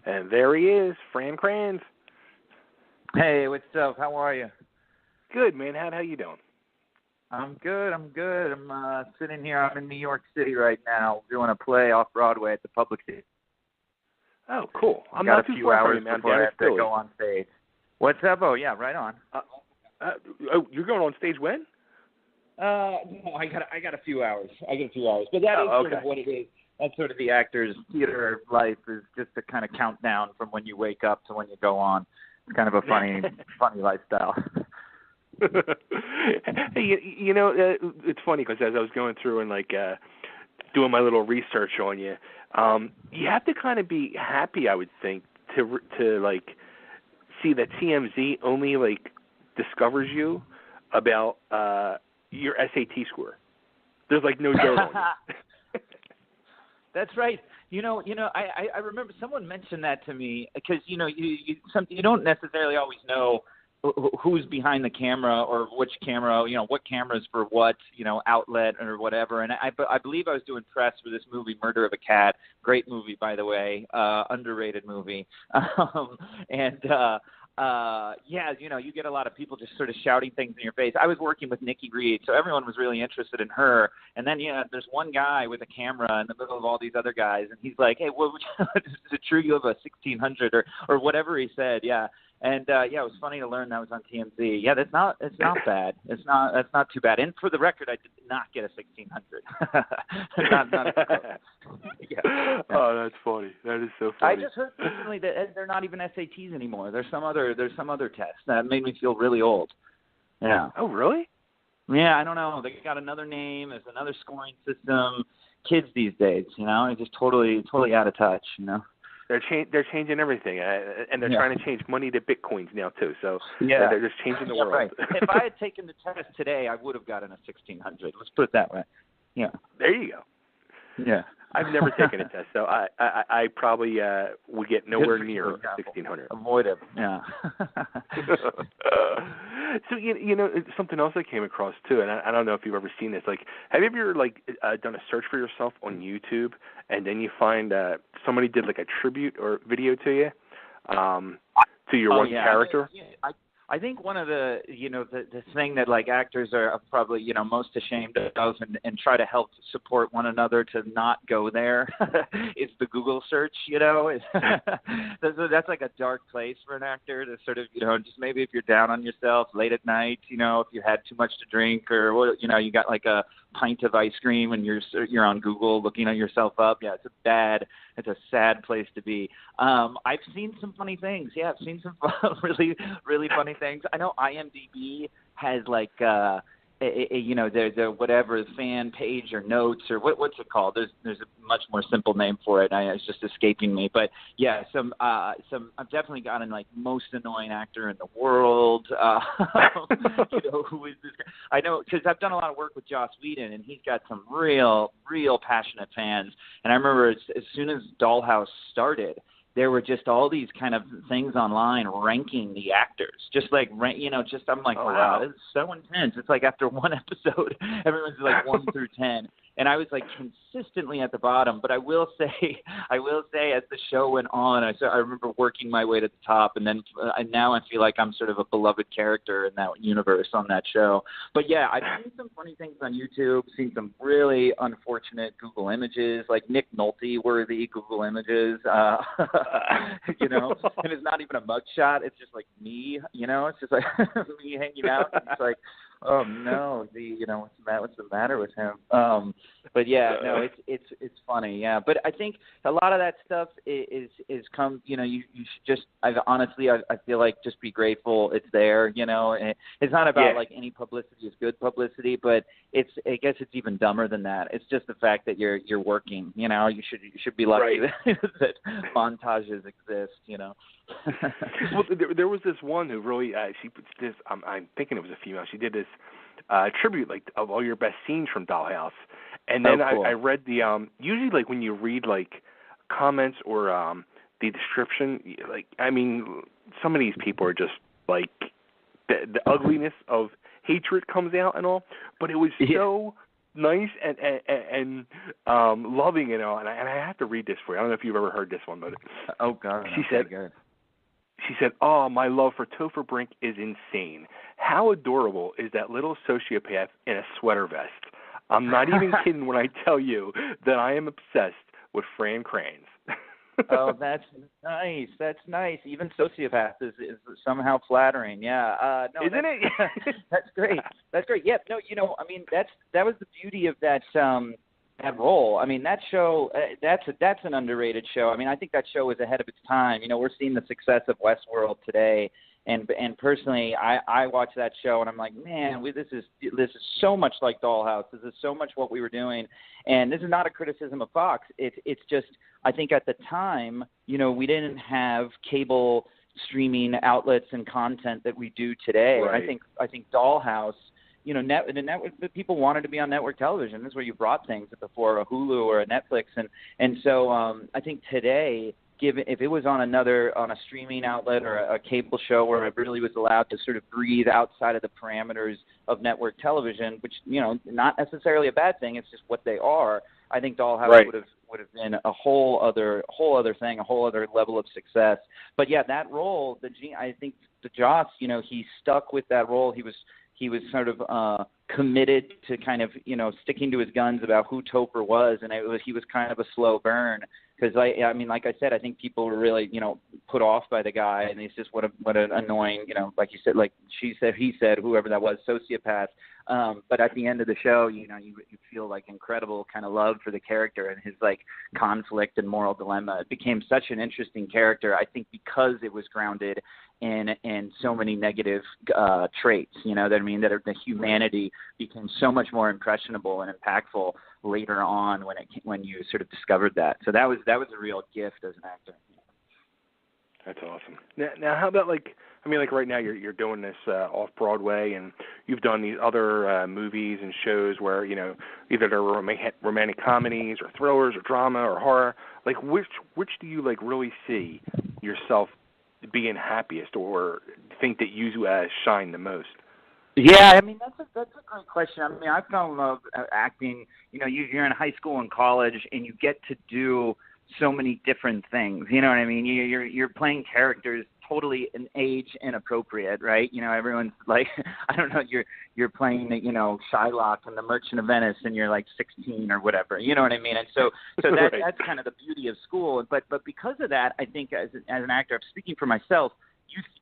And there he is, Fran Kranz. Hey, what's up? How are you? Good, man. How you doing? I'm good. I'm sitting here. I'm in New York City right now doing a play off Broadway at the Public Theater. Oh, cool. I'm got not a too few far hours from you, man. before I have to go on stage. What's up? Oh, yeah, right on. You're going on stage when? No, I got a few hours. But that is sort of what it is. That's sort of the actor's theater life, is just a kind of countdown from when you wake up to when you go on. It's kind of a funny lifestyle. Hey, it's funny because as I was going through and doing my little research on you, you have to kind of be happy, I would think, to see that TMZ only discovers you about your SAT score. There's no dirt on you. That's right. I remember someone mentioned that to me because you don't necessarily always know who's behind the camera or which camera, what camera's for what, outlet or whatever. And I believe I was doing press for this movie, Murder of a Cat. Great movie, by the way, underrated movie. You get a lot of people just sort of shouting things in your face. I was working with Nikki Reed, so everyone was really interested in her. And then, there's one guy with a camera in the middle of all these other guys, and he's like, hey, is it true you have a 1600 or whatever he said? Yeah. And it was funny to learn that was on TMZ. Yeah, it's not bad. That's not too bad. And for the record, I did not get a 1600. not yeah. Oh, that's funny. That is so funny. I just heard recently that they're not even SATs anymore. There's some other test that made me feel really old. Yeah. Oh, really? Yeah, I don't know. They got another name. There's another scoring system. Kids these days, are just totally out of touch. They're changing everything, and they're trying to change money to bitcoins now too. So they're just changing the world. Right. If I had taken the test today, I would have gotten a 1600. Let's put it that way. Yeah. There you go. Yeah. I've never taken a test, so I probably would get nowhere near 1600. Avoid it. Yeah. So something else I came across too, and I don't know if you've ever seen this. Have you ever done a search for yourself on YouTube, and then you find somebody did a tribute or video to you, to your one character? I think one of the the thing that actors are probably most ashamed of and try to help support one another to not go there is the Google search. That's a dark place for an actor to sort of just maybe if you're down on yourself late at night, if you had too much to drink or you got a pint of ice cream and you're on Google looking at yourself up. Yeah, it's a sad place to be. I've seen some funny things. Yeah, I've seen some really, really funny things. I know IMDb has there's a whatever fan page or notes or what's it called? There's a much more simple name for it. It's just escaping me. But yeah, I've definitely gotten most annoying actor in the world. Who is this guy? I know because I've done a lot of work with Joss Whedon, and he's got some real passionate fans. And I remember as soon as Dollhouse started, there were just all these kind of things online ranking the actors. I'm like, wow, this is so intense. It's after one episode, everyone's 1 through 10. And I was consistently at the bottom. But I will say as the show went on, I remember working my way to the top. And then now I feel like I'm sort of a beloved character in that universe on that show. But yeah, I've seen some funny things on YouTube, seen some really unfortunate Google images, Nick Nolte worthy Google images. And it's not even a mugshot. It's just me, it's just me hanging out. It's oh no, what's the matter with him? But yeah, no, it's funny. Yeah, but I think a lot of that stuff is come. You should just. I feel like just be grateful it's there. And it's not about any publicity is good publicity, but I guess it's even dumber than that. It's just the fact that you're working. You should be lucky that montages exist. Well, there was this one who really she puts this. I'm thinking it was a female. She did this tribute of all your best scenes from Dollhouse, and then cool. I read the usually when you read comments or the description, some of these people are just the ugliness of hatred comes out and all, but it was so nice and loving, you know. And I have to read this for you. I don't know if you've ever heard this one, but Oh God, she okay, said, good. she said, "Oh, my love for Topher Brink is insane. How adorable is that little sociopath in a sweater vest? I'm not even kidding when I tell you that I am obsessed with Fran Kranz." Oh, that's nice. That's nice. Even sociopath is somehow flattering. Yeah. No, Isn't it? That's great. That's great. Yeah. No, you know, I mean, that was the beauty of that role. I mean, that show, that's an underrated show. I mean, I think that show was ahead of its time. You know, we're seeing the success of Westworld today. And personally, I watch that show and I'm like, man, this is so much like Dollhouse. This is so much what we were doing. And this is not a criticism of Fox. It's just, I think at the time, you know, we didn't have cable streaming outlets and content that we do today. Right. I think Dollhouse, you know, the people wanted to be on network television. This is where you brought things before a Hulu or a Netflix, and so I think today, if it was on a streaming outlet or a cable show where it really was allowed to sort of breathe outside of the parameters of network television, which, you know, not necessarily a bad thing, it's just what they are. I think Dollhouse right. would have been a whole other thing, a whole other level of success. But yeah, that role, I think the Joss, you know, he stuck with that role. He was sort of committed to kind of, you know, sticking to his guns about who Topher was, and he was kind of a slow burn because I mean, like I said, I think people were really, you know, put off by the guy, and he's just what an annoying, you know, like you said, like she said, he said, whoever that was, sociopath. But at the end of the show, you know, you feel like incredible kind of love for the character and his like conflict and moral dilemma. It became such an interesting character, I think, because it was grounded in so many negative traits, you know, that I mean, that the humanity became so much more impressionable and impactful later on when you sort of discovered that. So that was a real gift as an actor. That's awesome. Now how about like right now you're doing this off Broadway, and you've done these other movies and shows where, you know, either they're romantic comedies or thrillers or drama or horror. Like which do you like really see yourself being happiest or think that you shine the most? Yeah, I mean that's a great question. I mean, I fell in love acting. You know, you're in high school and college, and you get to do so many different things. You know what I mean? You're playing characters totally age inappropriate, right? You know, everyone's like, I don't know, you're playing, you know, Shylock in The Merchant of Venice, and you're like 16 or whatever. You know what I mean? And so right. That's kind of the beauty of school. But because of that, I think as an actor, I'm speaking for myself,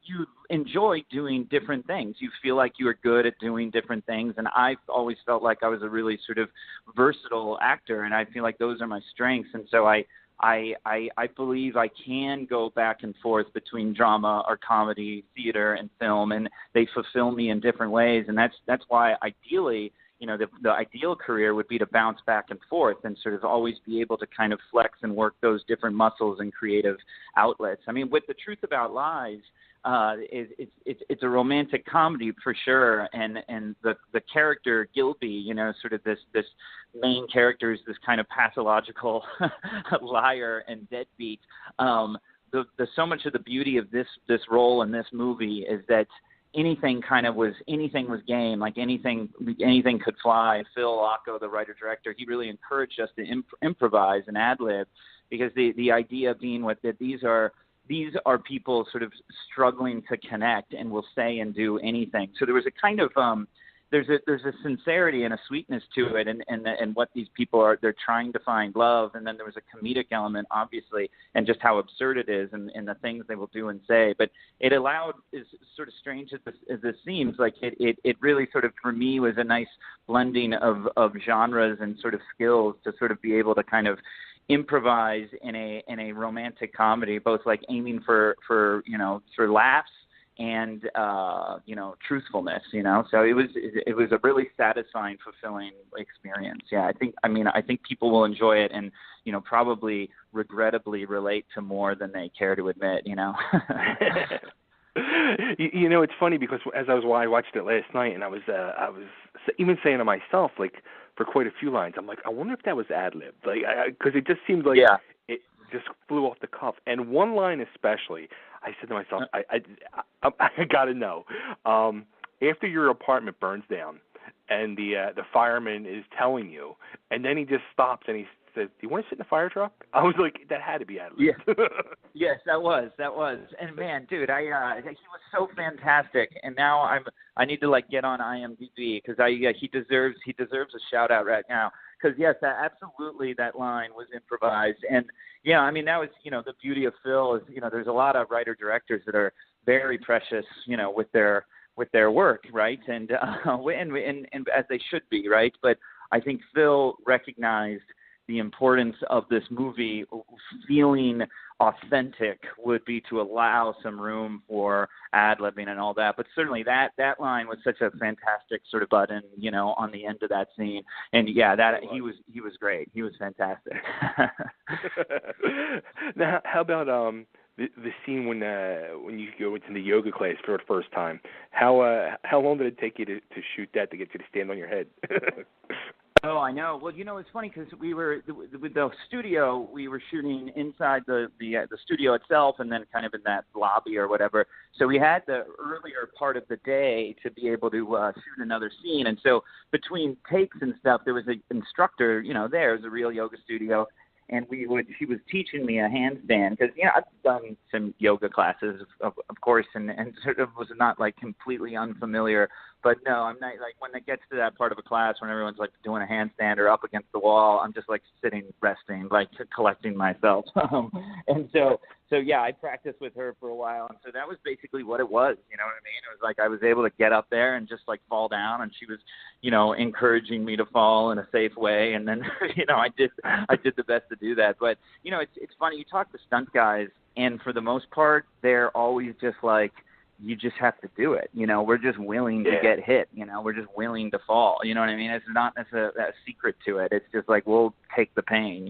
you enjoy doing different things. You feel like you are good at doing different things, and I've always felt like I was a really sort of versatile actor, and I feel like those are my strengths. And so I believe I can go back and forth between drama or comedy, theater, and film, and they fulfill me in different ways. And that's why ideally, you know, the ideal career would be to bounce back and forth and sort of always be able to kind of flex and work those different muscles and creative outlets. I mean, with The Truth About Lies, it's a romantic comedy for sure, and the character Gilby, you know, sort of this main character is this kind of pathological liar and deadbeat. The so much of the beauty of this role in this movie is that anything was game, like anything could fly. Phil Locko, the writer director, he really encouraged us to improvise and ad lib, because the idea being that these are people sort of struggling to connect and will say and do anything. So there was a kind of there's a sincerity and a sweetness to it, and what these people are, they're trying to find love, and then there was a comedic element, obviously, and just how absurd it is, and the things they will do and say. But it allowed, as sort of strange as this seems, like it really sort of, for me, was a nice blending of genres and sort of skills to sort of be able to kind of improvise in a romantic comedy, both like aiming for laughs and truthfulness, so it was a really satisfying, fulfilling experience. Yeah, I think people will enjoy it, and probably regrettably relate to more than they care to admit. It's funny because as I watched it last night, and I was even saying to myself, like, for quite a few lines, I'm like, I wonder if that was ad-libbed, like, because it just seemed like it just flew off the cuff. And one line especially, I said to myself, I got to know. After your apartment burns down, and the fireman is telling you, and then he just stops and he says, "Do you want to sit in the fire truck?" I was like, that had to be ad lib. Yeah. Yes, that was. And man, dude, he was so fantastic. And now I need to like get on IMDb because he deserves a shout out right now. Because yes, absolutely that line was improvised. And yeah, I mean that was the beauty of Phil is there's a lot of writer directors that are very precious with their work, right? And as they should be, right? But I think Phil recognized the importance of this movie feeling authentic would be to allow some room for ad-libbing and all that. But certainly that line was such a fantastic sort of button, on the end of that scene. And yeah, he was great. He was fantastic. Now, how about the scene when you go into the yoga class for the first time? How long did it take you to shoot that to get you to stand on your head? Oh, I know. Well, it's funny because we were with the studio. We were shooting inside the studio itself, and then kind of in that lobby or whatever. So we had the earlier part of the day to be able to shoot another scene. And so between takes and stuff, there was an instructor. There was a real yoga studio, and she was teaching me a handstand because I've done some yoga classes, of course, and sort of was not like completely unfamiliar. But no, I'm not like when it gets to that part of a class when everyone's like doing a handstand or up against the wall, I'm just like sitting, resting, like collecting myself. And so yeah, I practiced with her for a while, and so that was basically what it was. You know what I mean? It was like I was able to get up there and just like fall down, and she was, encouraging me to fall in a safe way, and then I did the best to do that. But it's funny, you talk to stunt guys, and for the most part, they're always just like, you just have to do it. We're just willing to get hit. We're just willing to fall. You know what I mean? It's not necessarily a secret to it. It's just like, we'll take the pain,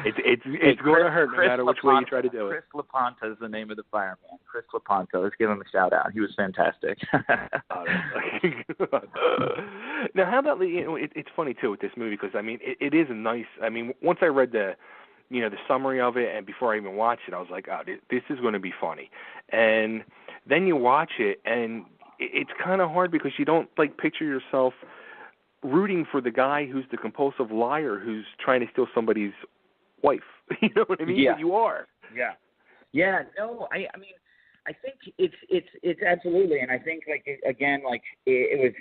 It's going to hurt no matter which way you try to do it. Chris LaPonta is the name of the fireman. Chris LaPonta. Let's give him a shout out. He was fantastic. Now, how about it's funny too with this movie because I mean it is a nice. I mean once I read the summary of it, and before I even watched it, I was like, oh, this is going to be funny. And then you watch it, and it's kind of hard because you don't like picture yourself rooting for the guy who's the compulsive liar who's trying to steal somebody's wife. You know what I mean? Yeah. But you are. Yeah. Yeah. No, I mean, I think it's absolutely, and I think it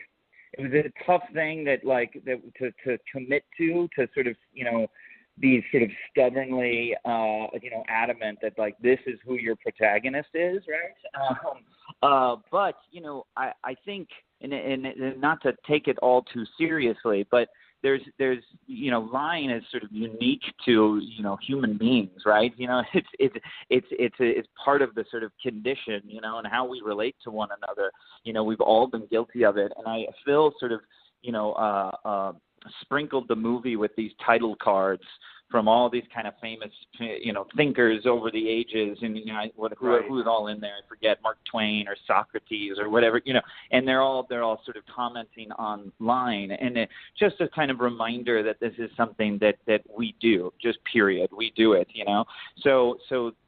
was a tough thing that to commit to sort of be sort of stubbornly adamant that like this is who your protagonist is, right? But I think and not to take it all too seriously, but there's lying is sort of unique to human beings, right? It's part of the sort of condition, and how we relate to one another. We've all been guilty of it, and I feel sort of sprinkled the movie with these title cards from all these kind of famous, thinkers over the ages, and who's all in there? I forget, Mark Twain or Socrates or whatever, and they're all sort of commenting on lying, and it, just a kind of reminder that this is something that we do, just period, we do it, So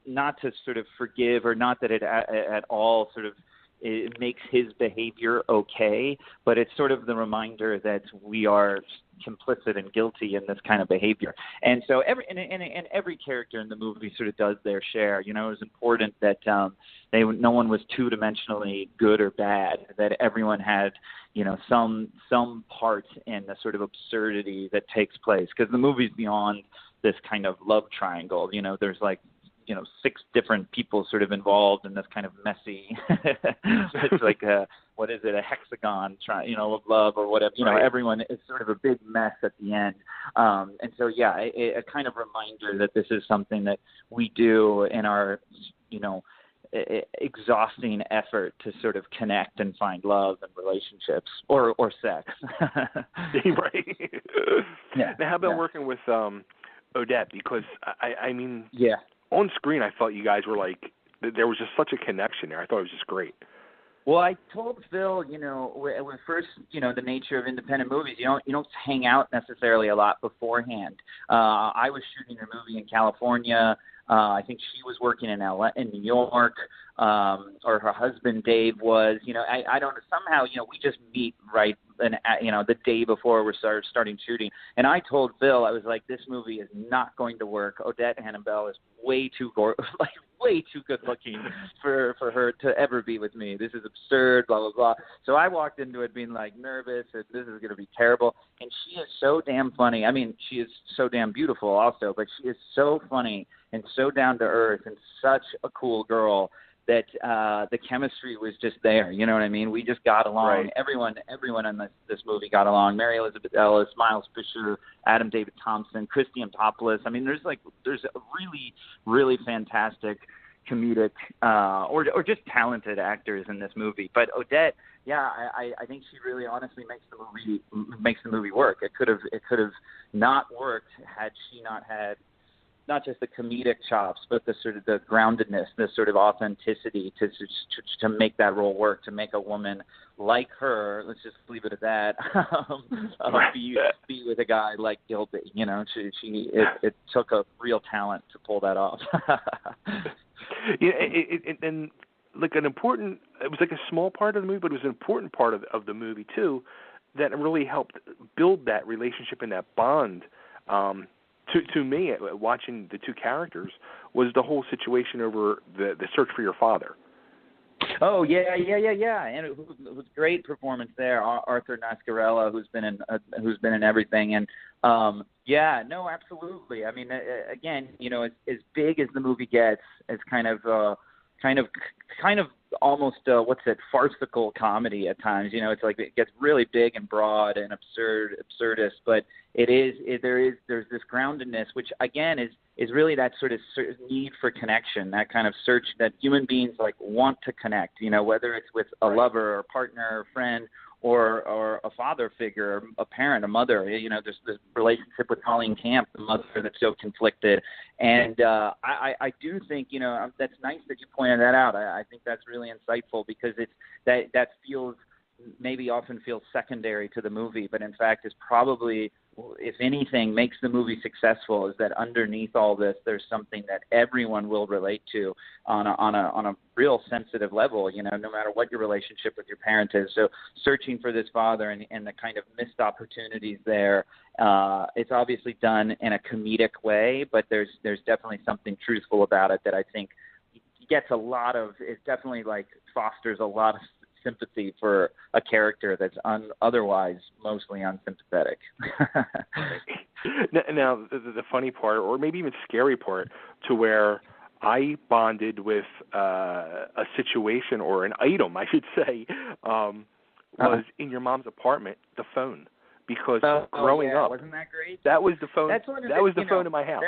not to sort of forgive, or not that it at all sort of it makes his behavior okay, but it's sort of the reminder that we are complicit and guilty in this kind of behavior. And so every character in the movie sort of does their share. It was important that no one was two-dimensionally good or bad, that everyone had some part in the sort of absurdity that takes place, because the movie's beyond this kind of love triangle. There's like 6 different people sort of involved in this kind of messy, it's like a hexagon, of love or whatever, Right. Everyone is sort of a big mess at the end. And so, yeah, a kind of reminder that this is something that we do in our, exhausting effort to sort of connect and find love and relationships or sex. Right. Yeah. Now, how about working with Odette? Because I mean, yeah. On screen, I thought you guys were like, there was just such a connection there. I thought it was just great. Well, I told Phil, when first, the nature of independent movies, you don't hang out necessarily a lot beforehand. I was shooting a movie in California. I think she was working in in New York, or her husband Dave was. I don't know. Somehow, we just meet right, the day before we starting shooting. And I told Phil, I was like, this movie is not going to work. Odette Annable is way too way too good looking for her to ever be with me. This is absurd, blah, blah, blah. So I walked into it being like nervous that this is going to be terrible. And she is so damn funny. I mean, she is so damn beautiful also, but she is so funny and so down to earth and such a cool girl that the chemistry was just there. You know what I mean? We just got along. Right. Everyone in this movie got along. Mary Elizabeth Ellis, Miles Fisher, Adam David Thompson, Christian Topoulos. I mean, there's a really, really fantastic comedic or just talented actors in this movie. But Odette, yeah, I think she really honestly makes the movie work. It could have not worked had she not had not just the comedic chops, but the sort of the groundedness, the sort of authenticity to make that role work, to make a woman like her, let's just leave it at that, be with a guy like Gilby. It took a real talent to pull that off. Yeah, and like it was like a small part of the movie, but it was an important part of the movie too, that really helped build that relationship and that bond. To me, watching the two characters, was the whole situation over the search for your father. Oh yeah, and it was great performance there. Arthur Nascarella, who's been in everything, and absolutely. I mean, again, as big as the movie gets, as kind of almost farcical comedy at times. It's like it gets really big and broad and absurdist, but there's this groundedness, which again is really that sort of need for connection, that kind of search that human beings like want to connect. Whether it's with a lover or partner or friend or a father figure, a parent, a mother. There's this relationship with Colleen Camp, the mother that's so conflicted. And I do think, that's nice that you pointed that out. I think that's really insightful because it's that often feels secondary to the movie, but in fact is probably, if anything, makes the movie successful, is that underneath all this, there's something that everyone will relate to on a real sensitive level, no matter what your relationship with your parent is. So searching for this father and the kind of missed opportunities there, it's obviously done in a comedic way, but there's definitely something truthful about it that I think it definitely fosters a lot of sympathy for a character that's otherwise mostly unsympathetic. Now, the funny part, or maybe even scary part, to where I bonded with a situation or an item, I should say, was in your mom's apartment, the phone. Because growing up, wasn't that great? That was the phone. That was the phone in my house.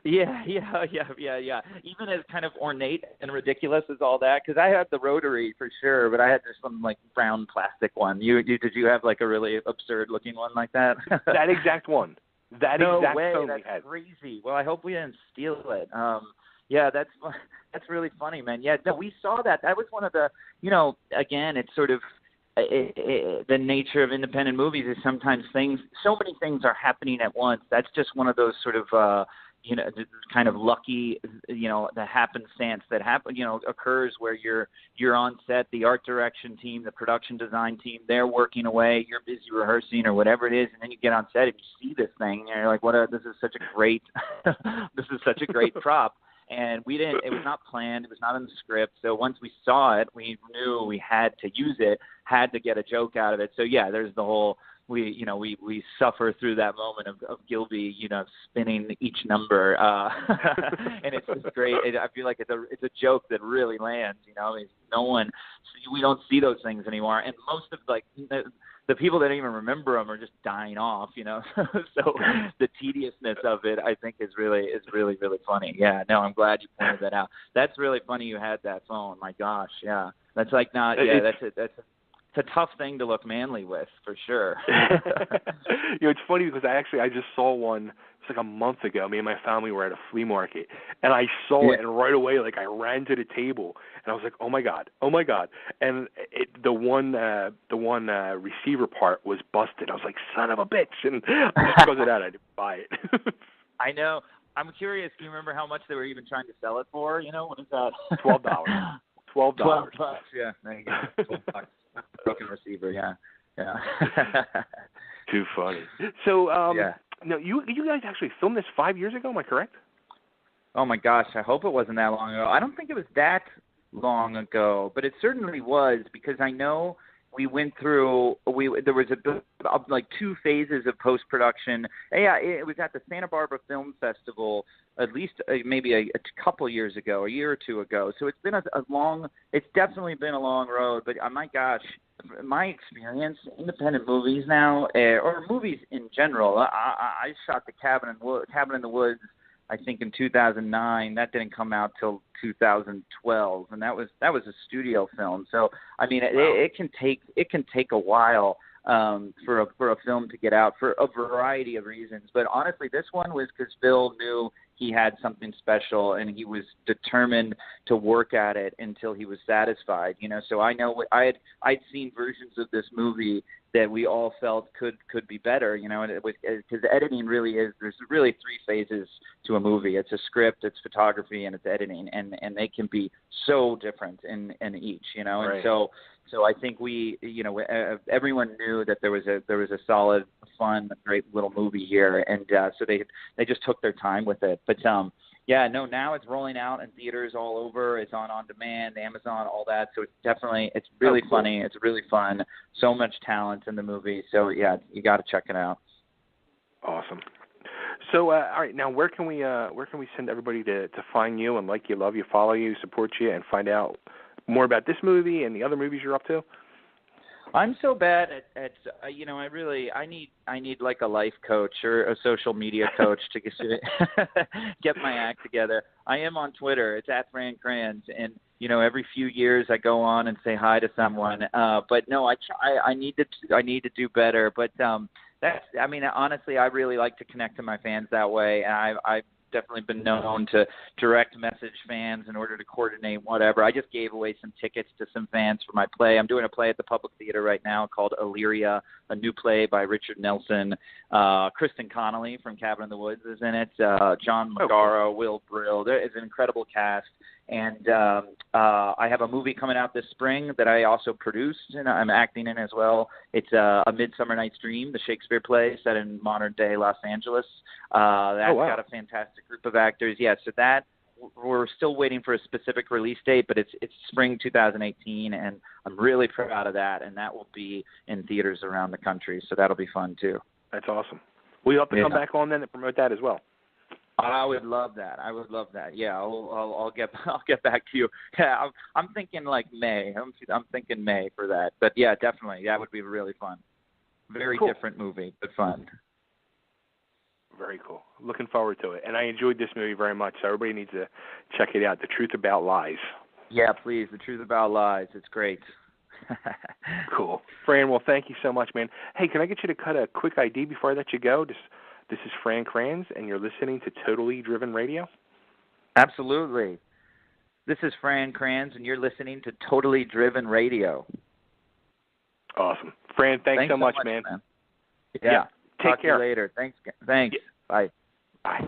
Yeah. Even as kind of ornate and ridiculous as all that, because I had the rotary for sure, but I had just some brown plastic one. Did you have a really absurd looking one like that? That exact one. No exact way, phone that's we had. crazy. Well, I hope we didn't steal it. That's really funny, man. Yeah, no, we saw that. That was one of the, again, it's sort of the nature of independent movies is sometimes so many things are happening at once. That's just one of those sort of kind of lucky, the happenstance that occurs where you're on set, the art direction team, the production design team, they're working away, you're busy rehearsing or whatever it is, and then you get on set and you see this thing, and you're like, this is such a great prop. And it was not planned, it was not in the script. So once we saw it, we knew we had to use it, had to get a joke out of it. So yeah, there's the whole, we suffer through that moment of Gilby, spinning each number, and it's just great. I feel like it's a joke that really lands. We don't see those things anymore, and most of the people that don't even remember them are just dying off. So the tediousness of it, I think, is really funny. Yeah, no, I'm glad you pointed that out. That's really funny. You had that phone. My gosh, yeah, that's it's a tough thing to look manly with, for sure. It's funny because I just saw one. It's a month ago. Me and my family were at a flea market, and I saw it, and right away, I ran to the table, and I was like, "Oh my god!" And the one receiver part was busted. I was like, "Son of a bitch!" And just because of that, I didn't buy it. I know. I'm curious. Do you remember how much they were even trying to sell it for? What is that? $12. $12. $12. Yeah, there you go. $12. Broken receiver. Yeah. Too funny. So, yeah. No, you guys actually filmed this 5 years ago. Am I correct? Oh my gosh, I hope it wasn't that long ago. I don't think it was that long ago, but it certainly was, because I know we went through. There was like 2 phases of post production. Yeah, it was at the Santa Barbara Film Festival, at least maybe a couple years ago, a year or 2 ago. So it's been a long. It's definitely been a long road. But my gosh, my experience, independent movies now, or movies in general. I shot the Cabin in the Woods, I think, in 2009. That didn't come out till 2012, and that was a studio film. So I mean, it can take a while for a film to get out for a variety of reasons. But honestly, this one was because Phil knew he had something special, and he was determined to work at it until he was satisfied. So I know I'd seen versions of this movie that we all felt could be better, and it was, because editing really is, there's really 3 phases to a movie. It's a script, it's photography, and it's editing, and they can be so different in each, Right. And so I think everyone knew that there was a solid, fun, great little movie here, and so they just took their time with it. But now it's rolling out in theaters all over. It's on demand, Amazon, all that. So it's really cool. funny. It's really fun. So much talent in the movie. So yeah, you got to check it out. Awesome. So all right, now where can we send everybody to find you and like you, love you, follow you, support you, and find out more about this movie and the other movies you're up to? I'm so bad at I need like a life coach or a social media coach to get my act together. I am on Twitter. It's at Fran Kranz, and every few years I go on and say hi to someone. But no, I need to do better. But honestly, I really like to connect to my fans that way, and I've definitely been known to direct message fans in order to coordinate whatever. I just gave away some tickets to some fans for my play. I'm doing a play at the Public Theater right now called Illyria, a new play by Richard Nelson. Kristen Connolly from Cabin in the Woods is in it. John Magaro, Will Brill. There is an incredible cast. And I have a movie coming out this spring that I also produced, and I'm acting in as well. It's A Midsummer Night's Dream, the Shakespeare play set in modern-day Los Angeles. That's got a fantastic group of actors. Yeah, so that we're still waiting for a specific release date, but it's spring 2018, and I'm really proud of that, and that will be in theaters around the country, so that'll be fun too. That's awesome. Will you have to come back on then and promote that as well? I would love that. Yeah, I'll get back to you. Yeah, I'm thinking like May. I'm thinking May for that. But yeah, definitely, that would be really fun. Very cool. Different movie, but fun. Very cool. Looking forward to it. And I enjoyed this movie very much, so everybody needs to check it out. The Truth About Lies. Yeah, please. The Truth About Lies. It's great. Cool. Fran, well, thank you so much, man. Hey, can I get you to cut a quick ID before I let you go? This is Fran Kranz, and you're listening to Totally Driven Radio. Absolutely. This is Fran Kranz, and you're listening to Totally Driven Radio. Awesome. Fran, thanks so much, man. Yeah. Take care. Talk to you later. Thanks. Bye. Bye.